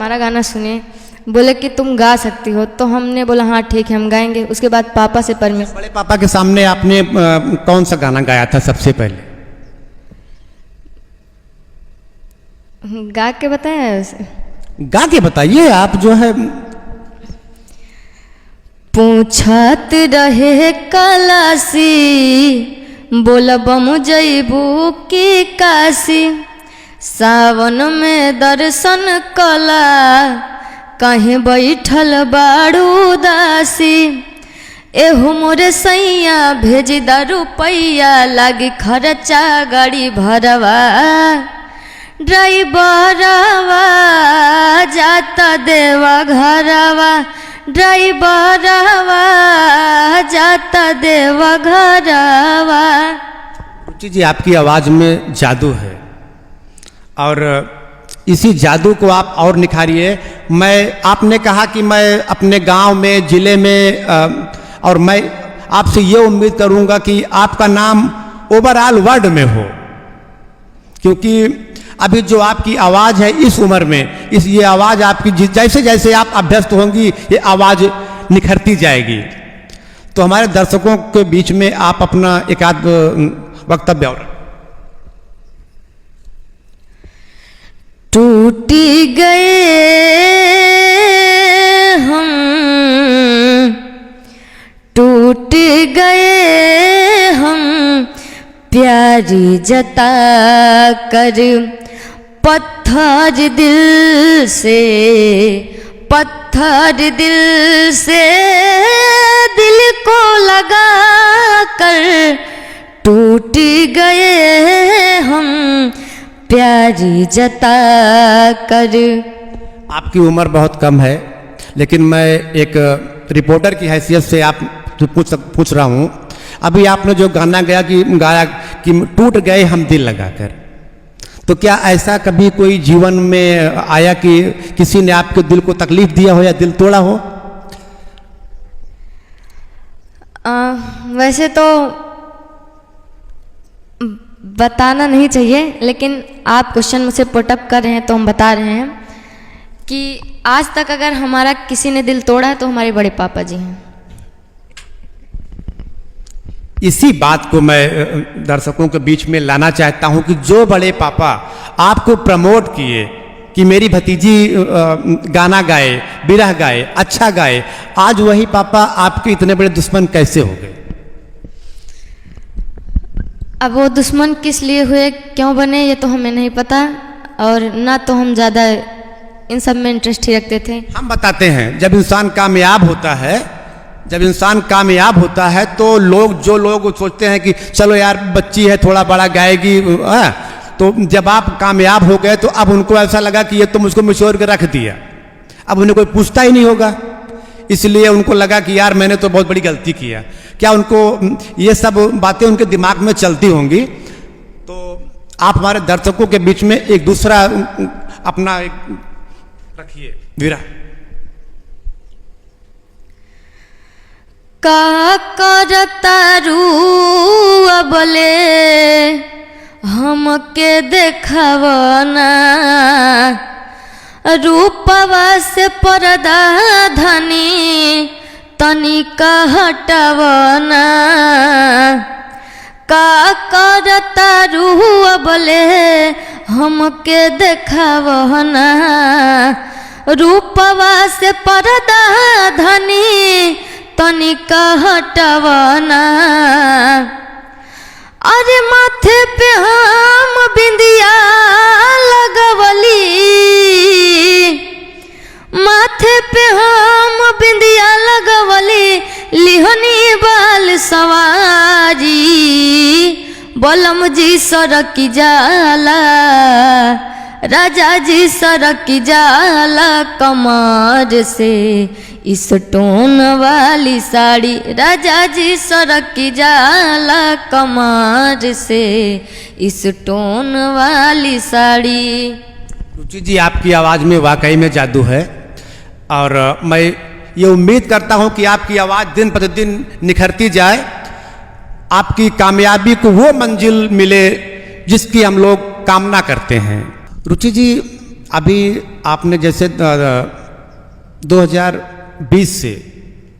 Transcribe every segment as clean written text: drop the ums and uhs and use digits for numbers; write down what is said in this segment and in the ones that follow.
हमारा गाना सुने, बोले कि तुम गा सकती हो। तो हमने बोला हाँ ठीक है हम गाएंगे। उसके बाद पापा से परमिशन। बड़े पापा के सामने आपने कौन सा गाना गाया था सबसे पहले? गा के बताया उसे? गा के बताइए आप जो है। पूछत रहे कलासी, बोलबम जइबू की काशी, सावन में दर्शन कला, कहीं बैठल बाड़ू दासी। एहू मोरे सैया भेज दा रुपैया, लागी खर्चा गाड़ी भरवा, ड्राइवरवा जाता देवा घरवा, ड्राइवरवा जाता देवा घरवा। रुचि जी आपकी आवाज़ में जादू है और इसी जादू को आप और निखारिए। आपने कहा कि मैं अपने गांव में, ज़िले में और मैं आपसे ये उम्मीद करूंगा कि आपका नाम ओवरऑल वर्ल्ड में हो, क्योंकि अभी जो आपकी आवाज़ है इस उम्र में, ये आवाज़ आपकी जैसे जैसे आप अभ्यस्त होंगी ये आवाज़ निखरती जाएगी। तो हमारे दर्शकों के बीच में आप अपना एक आध वक्तव्य और। टूटी गए हम, टूट गए हम, प्यारी जता कर पत्थर दिल से, पत्थर दिल से दिल को लगा कर, टूट गए हम प्यारी जता कर। आपकी उम्र बहुत कम है, लेकिन मैं एक रिपोर्टर की हैसियत से आप पूछ रहा हूँ। अभी आपने जो गाना गाया कि टूट गए हम दिल लगाकर, तो क्या ऐसा कभी कोई जीवन में आया कि किसी ने आपके दिल को तकलीफ दिया हो या दिल तोड़ा हो? वैसे तो बताना नहीं चाहिए, लेकिन आप क्वेश्चन मुझसे पुटअप कर रहे हैं तो हम बता रहे हैं कि आज तक अगर हमारा किसी ने दिल तोड़ा है तो हमारे बड़े पापा जी हैं। इसी बात को मैं दर्शकों के बीच में लाना चाहता हूं कि जो बड़े पापा आपको प्रमोट किए कि मेरी भतीजी गाना गाए, बिरह गाए, अच्छा गाए, आज वही पापा आपके इतने बड़े दुश्मन कैसे हो गए? अब वो दुश्मन किस लिए हुए, क्यों बने, ये तो हमें नहीं पता, और ना तो हम ज़्यादा इन सब में इंटरेस्ट ही रखते थे। हम बताते हैं, जब इंसान कामयाब होता है, जब इंसान कामयाब होता है तो जो लोग सोचते हैं कि चलो यार बच्ची है थोड़ा बड़ा गाएगी, तो जब आप कामयाब हो गए तो अब उनको ऐसा लगा कि ये तो मुझको मिचोर के रख दिया, अब उन्हें कोई पूछता ही नहीं होगा, इसलिए उनको लगा कि यार मैंने तो बहुत बड़ी गलती किया। क्या उनको ये सब बातें उनके दिमाग में चलती होंगी? तो आप हमारे दर्शकों के बीच में एक दूसरा अपना एक रखिए विरा। का करता रू अबले हमके देखवना, रूपवा से पर्दा धनी तनिका हटवना। का करता रू अबले हमके देखवना, रूपवा से पर्दा धनी तनिका हटवना। अरे माथे पे हम बिंदिया लगवली, माथे पे हम बिंदिया लगवली, लिहनी बाल सवारी, बलम जी सरक जाला, राजा जी सरक जाला कमर से इस टोन वाली साड़ी, राजा जी सरक जाला कमर से इस टोन वाली साड़ी। रुचि जी आपकी आवाज़ में वाकई में जादू है, और मैं ये उम्मीद करता हूँ कि आपकी आवाज़ दिन प्रतिदिन निखरती जाए, आपकी कामयाबी को वो मंजिल मिले जिसकी हम लोग कामना करते हैं। रुचि जी अभी आपने जैसे 2020 से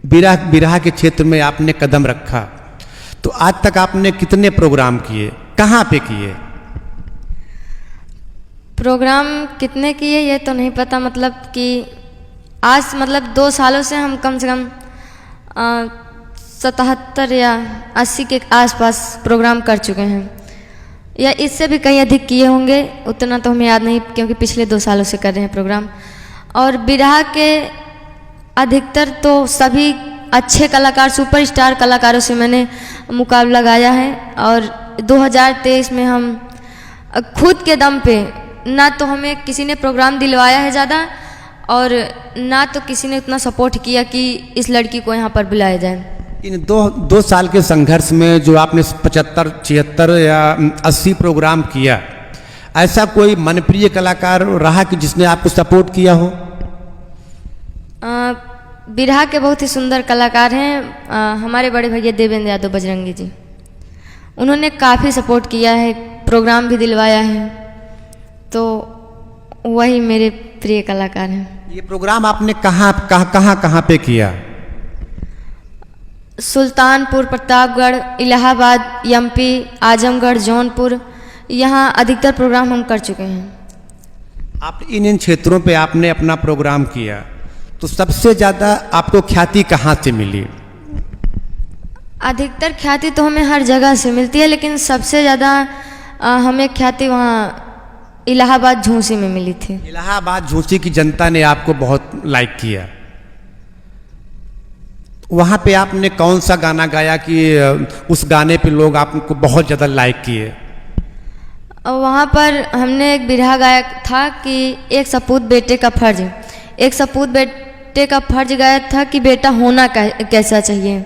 बिरहा के क्षेत्र में आपने कदम रखा, तो आज तक आपने कितने प्रोग्राम किए, कहाँ पे किए? प्रोग्राम कितने किए ये तो नहीं पता, मतलब कि आज मतलब 2 सालों से हम कम से कम 77 या 80 के आसपास प्रोग्राम कर चुके हैं, या इससे भी कहीं अधिक किए होंगे, उतना तो हमें याद नहीं क्योंकि पिछले 2 सालों से कर रहे हैं प्रोग्राम। और बिरहा के अधिकतर तो सभी अच्छे कलाकार, सुपरस्टार कलाकारों से मैंने मुकाबला गाया है। और 2023 में हम खुद के दम पे, ना तो हमें किसी ने प्रोग्राम दिलवाया है ज़्यादा, और ना तो किसी ने उतना सपोर्ट किया कि इस लड़की को यहाँ पर बुलाया जाए। इन दो साल के संघर्ष में जो आपने 75, 76 या 80 प्रोग्राम किया, ऐसा कोई मनप्रिय कलाकार रहा कि जिसने आपको सपोर्ट किया हो? बिरहा के बहुत ही सुंदर कलाकार हैं हमारे बड़े भैया देवेंद्र यादव बजरंगी जी। उन्होंने काफ़ी सपोर्ट किया है, प्रोग्राम भी दिलवाया है, तो वही मेरे प्रिय कलाकार हैं। ये प्रोग्राम आपने कहाँ पे किया? सुल्तानपुर, प्रतापगढ़, इलाहाबाद, एमपी, आजमगढ़, जौनपुर, यहाँ अधिकतर प्रोग्राम हम कर चुके हैं। आप इन क्षेत्रों पे आपने अपना प्रोग्राम किया, तो सबसे ज़्यादा आपको ख्याति कहाँ से मिली? अधिकतर ख्याति तो हमें हर जगह से मिलती है, लेकिन सबसे ज़्यादा हमें ख्याति वहाँ इलाहाबाद झूंसी में मिली थी। इलाहाबाद झूंसी की जनता ने आपको बहुत लाइक किया। वहाँ पे आपने कौन सा गाना गाया कि उस गाने पे लोग आपको बहुत ज़्यादा लाइक किए? वहाँ पर हमने एक बिरहा गाया था कि एक सपूत बेटे का फर्ज, एक सपूत बेटे का फर्ज गाया था कि बेटा होना कैसा चाहिए।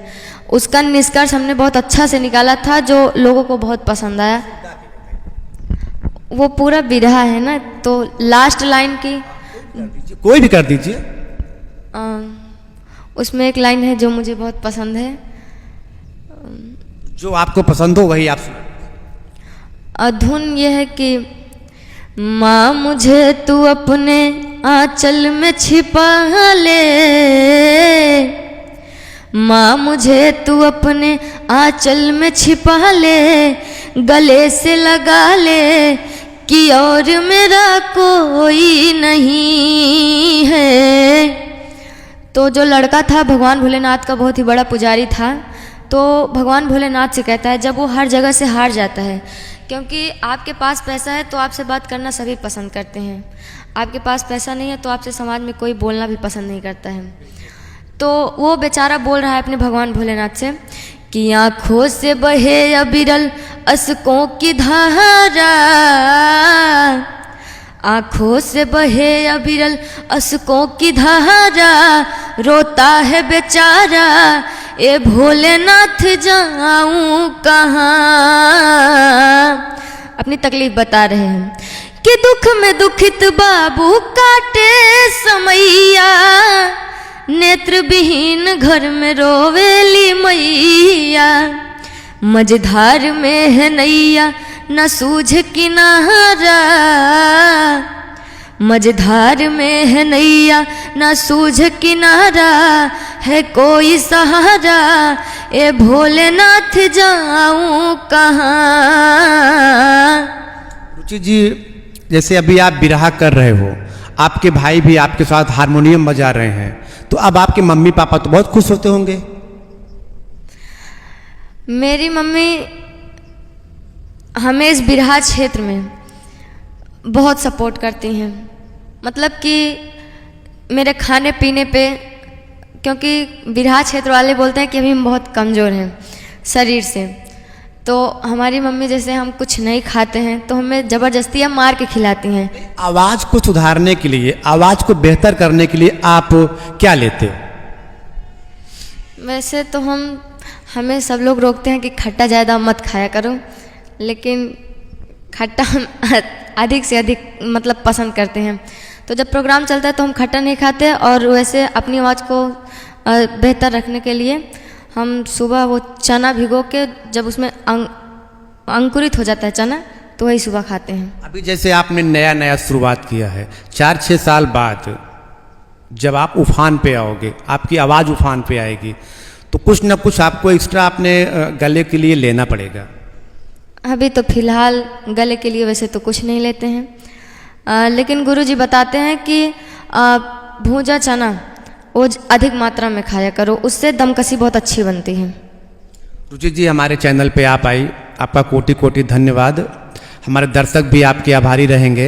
उसका निष्कर्ष हमने बहुत अच्छा से निकाला था, जो लोगों को बहुत पसंद आया। वो पूरा बिरहा है ना, तो लास्ट लाइन की कोई भी कर दीजिए। उसमें एक लाइन है जो मुझे बहुत पसंद है। जो आपको पसंद हो वही आप सुनाइए। धुन ये है कि माँ मुझे तू अपने आंचल में छिपा ले, माँ मुझे तू अपने आंचल में छिपा ले, गले से लगा ले कि और मेरा कोई नहीं है। तो जो लड़का था भगवान भोलेनाथ का बहुत ही बड़ा पुजारी था, तो भगवान भोलेनाथ से कहता है, जब वो हर जगह से हार जाता है, क्योंकि आपके पास पैसा है तो आपसे बात करना सभी पसंद करते हैं, आपके पास पैसा नहीं है तो आपसे समाज में कोई बोलना भी पसंद नहीं करता है। तो वो बेचारा बोल रहा है अपने भगवान भोलेनाथ से कि आँखों से बहे अबिरल अश्कों की धारा, आँखों से बहे अबिरल अश्कों की धारा, रोता है बेचारा ए भोलेनाथ जाऊं कहाँ। अपनी तकलीफ बता रहे हैं कि दुख में दुखित बाबू काटे समैया, नेत्र विहीन घर में रोवेली मैया, मझधार में है नैया न सूझ किनारा, मझधार में है नैया न सूझ किनारा, है कोई सहारा ए भोलेनाथ जाऊं कहाँ। रुचि जी, जैसे अभी आप बिरहा कर रहे हो, आपके भाई भी आपके साथ हारमोनियम बजा रहे हैं, तो अब आपके मम्मी पापा तो बहुत खुश होते होंगे? मेरी मम्मी हमें इस बिरहा क्षेत्र में बहुत सपोर्ट करती हैं, मतलब कि मेरे खाने पीने पे, क्योंकि बिरहा क्षेत्र वाले बोलते हैं कि अभी हम बहुत कमज़ोर हैं शरीर से, तो हमारी मम्मी जैसे हम कुछ नहीं खाते हैं तो हमें ज़बरदस्ती मार के खिलाती हैं। आवाज़ को सुधारने के लिए, आवाज़ को बेहतर करने के लिए आप क्या लेते? वैसे तो हमें सब लोग रोकते हैं कि खट्टा ज़्यादा मत खाया करो, लेकिन खट्टा हम अधिक से अधिक मतलब पसंद करते हैं। तो जब प्रोग्राम चलता है तो हम खट्टा नहीं खाते, और वैसे अपनी आवाज़ को बेहतर रखने के लिए हम सुबह वो चना भिगो के, जब उसमें अंकुरित हो जाता है चना, तो वही सुबह खाते हैं। अभी जैसे आपने नया नया शुरुआत किया है, 4-6 साल बाद जब आप उफान पे आओगे, आपकी आवाज़ उफान पे आएगी, तो कुछ ना कुछ आपको एक्स्ट्रा अपने गले के लिए लेना पड़ेगा। अभी तो फिलहाल गले के लिए वैसे तो कुछ नहीं लेते हैं, लेकिन गुरुजी बताते हैं कि भूजा चना वो अधिक मात्रा में खाया करो, उससे दमकसी बहुत अच्छी बनती है। रुचि जी, हमारे चैनल पे आप आई, आपका कोटि कोटि धन्यवाद। हमारे दर्शक भी आपके आभारी रहेंगे।